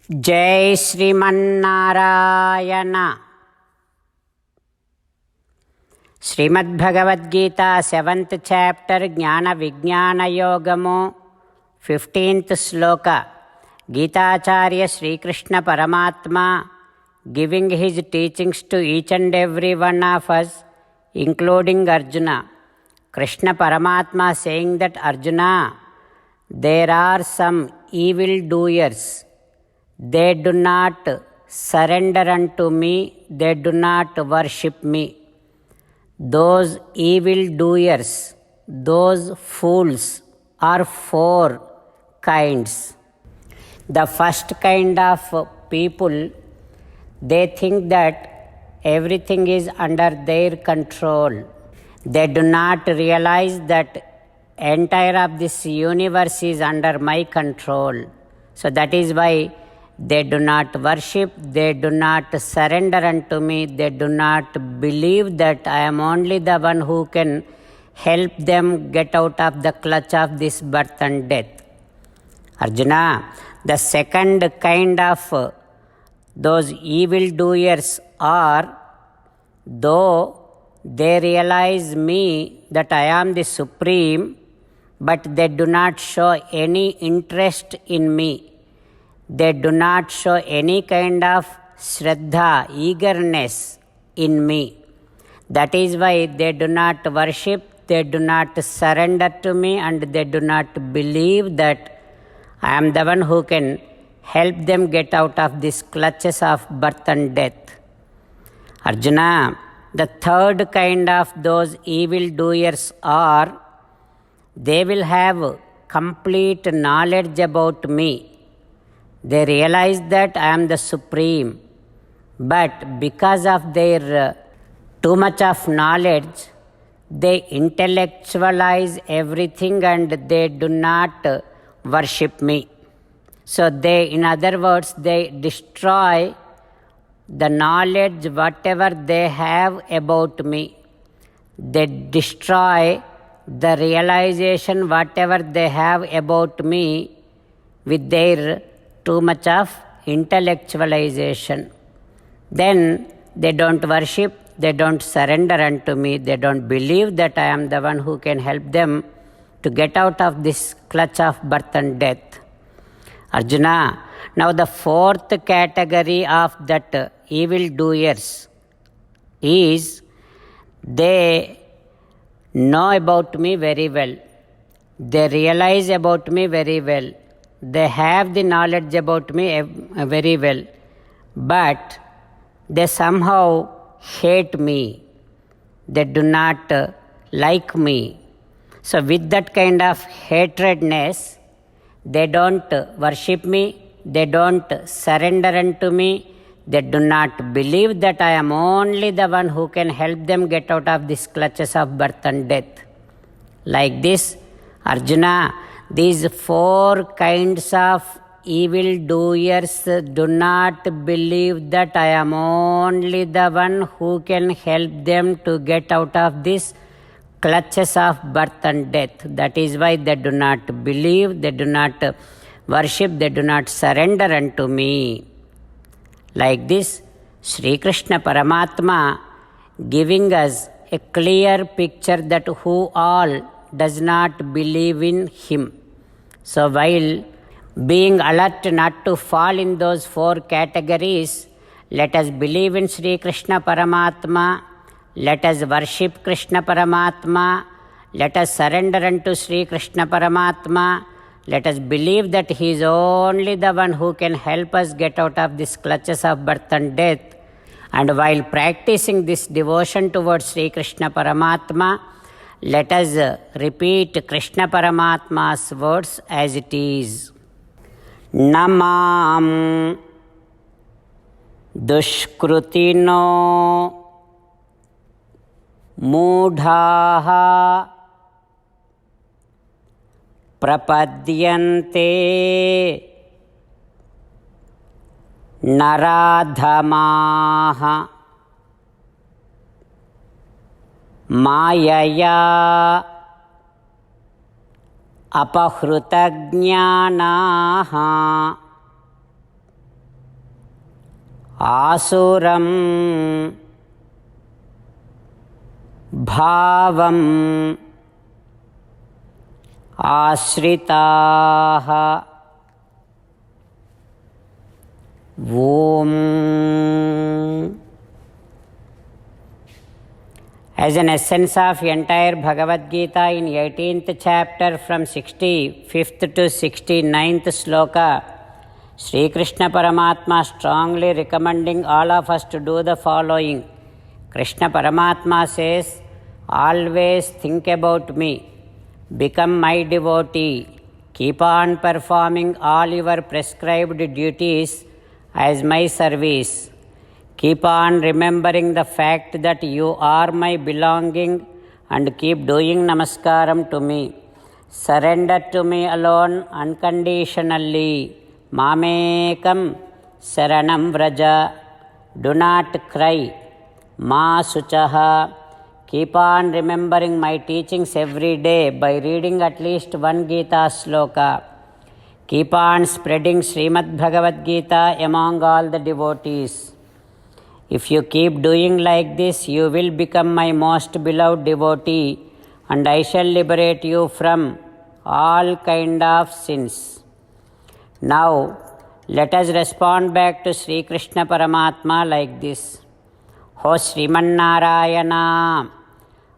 जय Sriman Narayana. Shrimad Bhagavad Gita 7th chapter ज्ञान विज्ञान योगमु 15th श्लोक। गीताचार्य श्रीकृष्ण परमात्मा giving his teachings to each and every one of us, including Arjuna. Krishna Paramatma saying that Arjuna, there are some evil doers. They do not surrender unto me, they do not worship me. Those evil doers, those fools are 4 kinds. The first kind of people, they think that everything is under their control. They do not realize that entire of this universe is under my control. So that is why they do not worship, they do not surrender unto me, they do not believe that I am only the one who can help them get out of the clutch of this birth and death. Arjuna, the second kind of those evil doers are, though they realize me that I am the supreme, but they do not show any interest in me. They do not show any kind of shraddha, eagerness in me. That is why they do not worship, they do not surrender to me, and they do not believe that I am the one who can help them get out of these clutches of birth and death. Arjuna, the third kind of those evil doers are, they will have complete knowledge about me. They realize that I am the supreme, but because of their too much of knowledge, they intellectualize everything and they do not worship me. So they, in other words, they destroy the knowledge whatever they have about me. They destroy the realization whatever they have about me with their too much of intellectualization. Then they don't worship, they don't surrender unto me, they don't believe that I am the one who can help them to get out of this clutch of birth and death. Arjuna, now the fourth category of that evil doers is, they know about me very well, they realize about me very well, they have the knowledge about me very well, but they somehow hate me, they do not like me. So with that kind of hatredness, they don't worship me, they don't surrender unto me, they do not believe that I am only the one who can help them get out of these clutches of birth and death. Like this, Arjuna, these 4 kinds of evil doers do not believe that I am only the one who can help them to get out of this clutches of birth and death. That is why they do not believe, they do not worship, they do not surrender unto me. Like this, Sri Krishna Paramatma giving us a clear picture that who all does not believe in him. So while being alert not to fall in those 4 categories, let us believe in Sri Krishna Paramatma, let us worship Krishna Paramatma, let us surrender unto Sri Krishna Paramatma, let us believe that he is only the one who can help us get out of these clutches of birth and death. And while practicing this devotion towards Sri Krishna Paramatma, let us repeat Krishna Paramatma's words as it is. Namam dushkrutino mudhaha prapadyante naradhamaha mayaya apahrutajnanaha आसुरं भावम् आश्रिताः ॐ. As an essence of entire Bhagavad Gita in 18th chapter from 65th to 69th sloka, Sri Krishna Paramatma strongly recommending all of us to do the following. Krishna Paramatma says, always think about me, become my devotee, keep on performing all your prescribed duties as my service. Keep on remembering the fact that you are my belonging and keep doing namaskaram to me. Surrender to me alone unconditionally. Mamekam saranam vraja. Do not cry. Ma suchaha. Keep on remembering my teachings every day by reading at least one Gita sloka. Keep on spreading Srimad Bhagavad Gita among all the devotees. If you keep doing like this, you will become my most beloved devotee, and I shall liberate you from all kind of sins. Now, let us respond back to Sri Krishna Paramatma like this. Ho Sriman Narayana,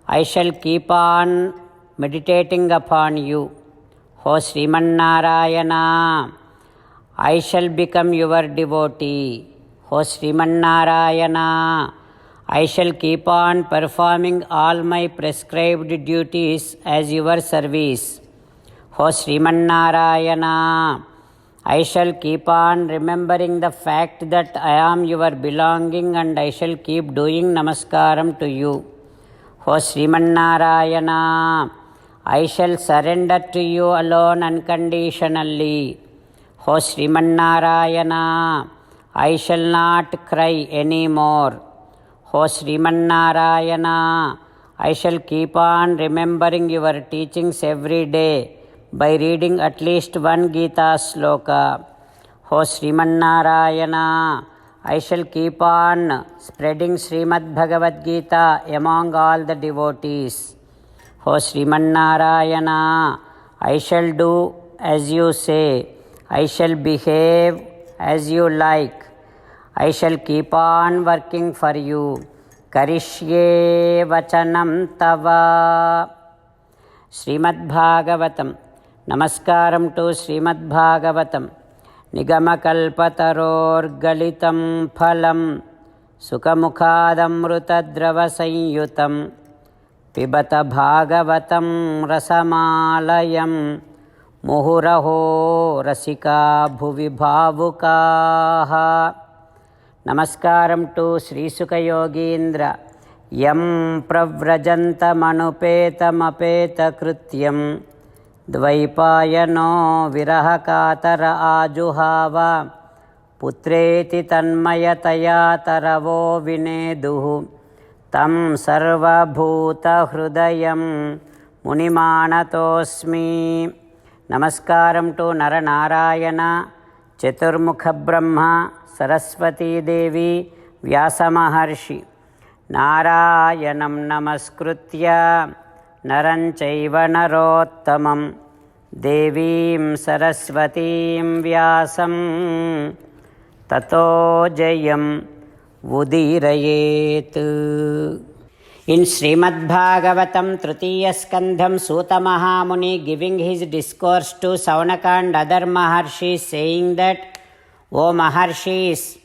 I shall keep on meditating upon you. Ho Sriman Narayana, I shall become your devotee. O Sriman Narayana, I shall keep on performing all my prescribed duties as your service. O Sriman Narayana, I shall keep on remembering the fact that I am your belonging and I shall keep doing namaskaram to you. O Sriman Narayana, I shall surrender to you alone unconditionally. O Sriman Narayana, I shall not cry anymore. O Sriman Narayana, I shall keep on remembering your teachings every day by reading at least one Gita sloka. O Sriman Narayana, I shall keep on spreading Srimad Bhagavad Gita among all the devotees. O Sriman Narayana, I shall do as you say. I shall behave as you like. I shall keep on working for you. Karishye vachanam tava. Srimad Bhagavatam. Namaskaram to Srimad Bhagavatam. Nigamakalpataror galitam phalam sukamukhadamrutadrava sanyutam pibata bhagavatam rasamalayam muhuraho rasika bhuvi bhavukaha. Namaskaram to Sri Sukha Yogindra. Yam pravrajantamanupeta krityam dvaipayano virahakatara ajuhava putreti tanmayataya taravo vineduhu tam sarvabhuta hrudayam munimanatosmi. Namaskaram to Naranarayana, Chaturmukha Brahma, Saraswati Devi, Vyasa Maharshi. Narayanam namaskritya naranchaiva narottamam devim saraswatim vyasam tato jayam udirayet. In Srimad Bhagavatam, Tritiya Skandham, Suta Mahamuni giving his discourse to Saunaka and other Maharshis, saying that, O Maharshis,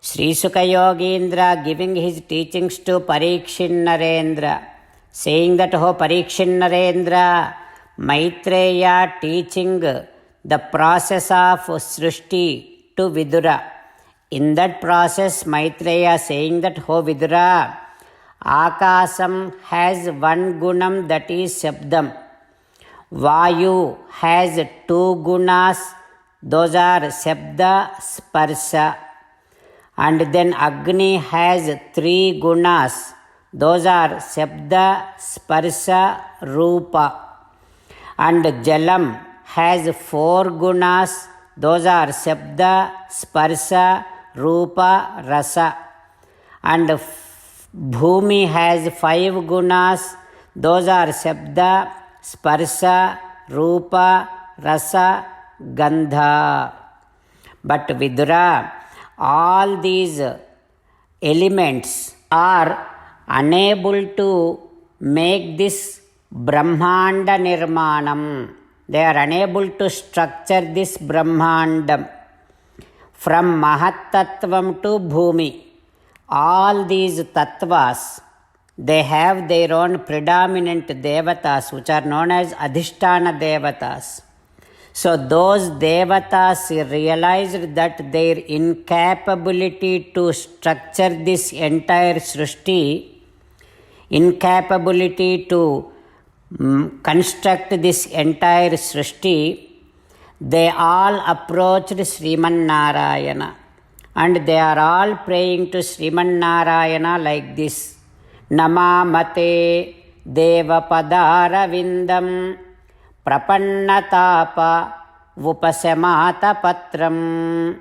Sri Sukha Yogindra giving his teachings to Parikshin Narendra, saying that, O Parikshin Narendra, Maitreya teaching the process of Srishti to Vidura. In that process, Maitreya saying that, O Vidura, Akasam has one gunam, that is Shabdam. Vayu has two gunas, those are Shabda, Sparsha. And then Agni has three gunas, those are Shabda, Sparsha, Rupa. And Jalam has four gunas, those are Shabda, Sparsha, Rupa, Rasa. And Bhumi has 5 gunas. Those are Shabda, Sparsha, Rupa, Rasa, Gandha. But Vidura, all these elements are unable to make this Brahmanda Nirmanam. They are unable to structure this Brahmandam. From Mahat Tattvam to Bhumi, all these tattvas, they have their own predominant devatas, which are known as Adhisthana devatas. So those devatas realized that their incapability to structure this entire Srishti, incapability to construct this entire Srishti, they all approached Sriman Narayana. And they are all praying to Sriman Narayana like this. Namamate Devapadara Vindam Prapannatapa Vupasamata Patram.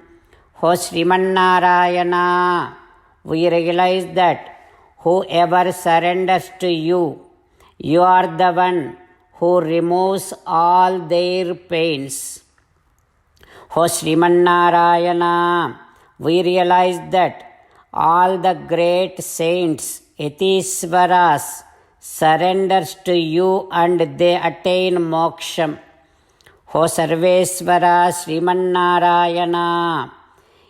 O Sriman Narayana, we realize that whoever surrenders to you, you are the one who removes all their pains. O Sriman Narayana, we realize that all the great saints, Yatiswaras, surrenders to you and they attain moksham. O Sarveswara Sriman Narayana,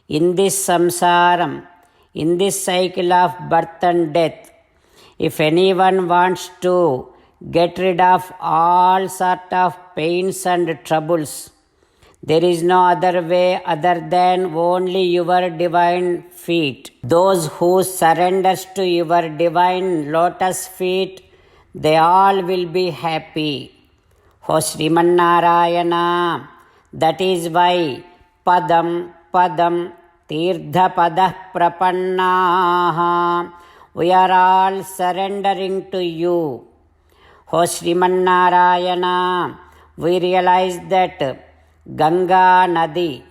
in this samsaram, in this cycle of birth and death, if anyone wants to get rid of all sort of pains and troubles, there is no other way other than only your divine feet. Those who surrenders to your divine lotus feet, they all will be happy. O Sriman Narayana, that is why Padam Padam Tirtha Padah Prapannaha, we are all surrendering to you. O Sriman Narayana, we realize that Ganga Nadi,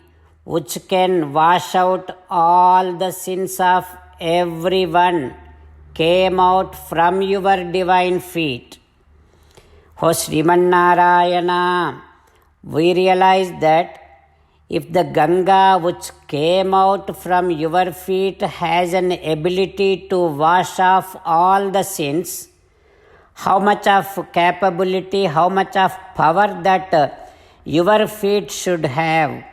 which can wash out all the sins of everyone, came out from your divine feet. O Sriman Narayana, we realize that if the Ganga which came out from your feet has an ability to wash off all the sins, how much of capability, how much of power that your feet should have.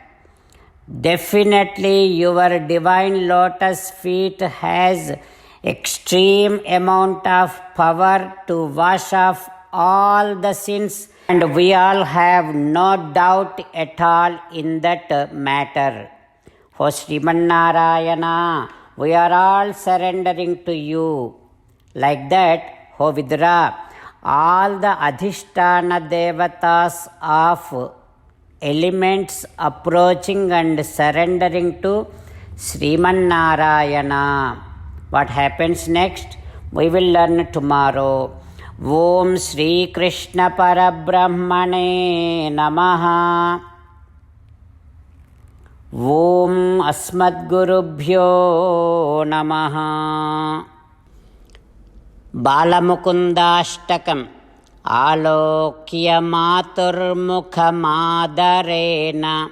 Definitely your divine lotus feet has extreme amount of power to wash off all the sins, and we all have no doubt at all in that matter. O Sriman Narayana, we are all surrendering to you. Like that, O Vidura, all the Adhisthana devatas of elements approaching and surrendering to Sriman Narayana. What happens next? We will learn tomorrow. Om Shri Krishna Parabrahmane Namaha. Om Asmadgurubhyo Namaha. Balamukundashtakam Alokya Maturmukhamadharena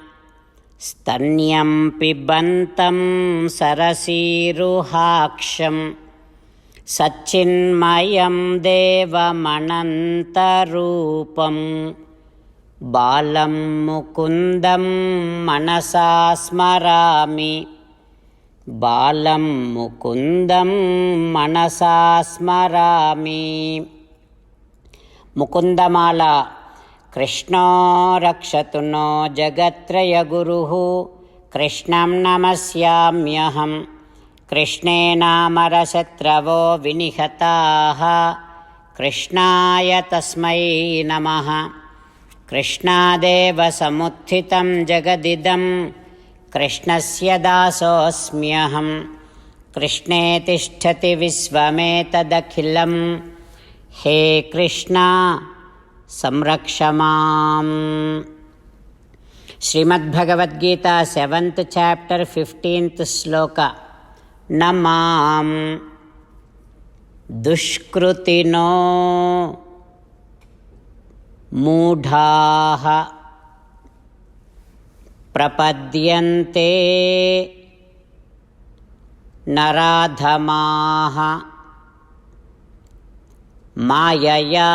Stanyam Pibantam Sarasiruhaksham Sachinmayam Devamanantarupam Balam Mukundam Manasa Smarami. Balam Mukundam Manasa Smarami. Mukundamala. Krishna Rakshatu no Jagatraya Guruhu. Krishnam Namasyamyaham. Krishnena Marasatravo Vinihataha. Krishnaya Tasmai Namaha. Krishnadeva Samuthitam Jagadidam. Krishnasya dasosmyaham. Krishne tishtati visvametadakhilam. He Krishna samrakshamam. Shrimad Bhagavad Gita 7th chapter 15th shloka न मां दुष्कृतिनो मूढाः प्रपद्यन्ते नराधमाः मायया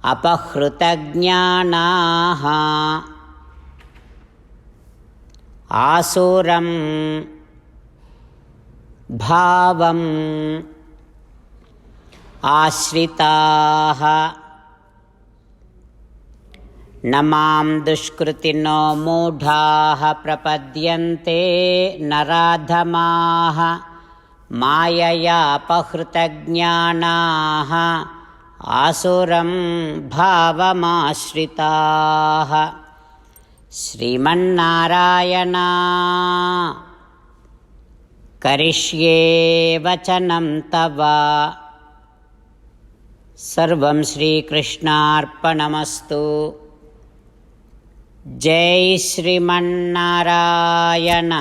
अपहृतज्ञानाः आसुरं भावम् आश्रिताः। न मां दुष्कृतिनो मूढाः प्रपद्यन्ते नराधमाः माययापहृतज्ञानाः आसुरं भावमाश्रिताः। श्रीमन्नारायण करिष्ये वचनं तव। सर्वं श्रीकृष्णार्पणमस्तु। जय श्रीमन्नारायण।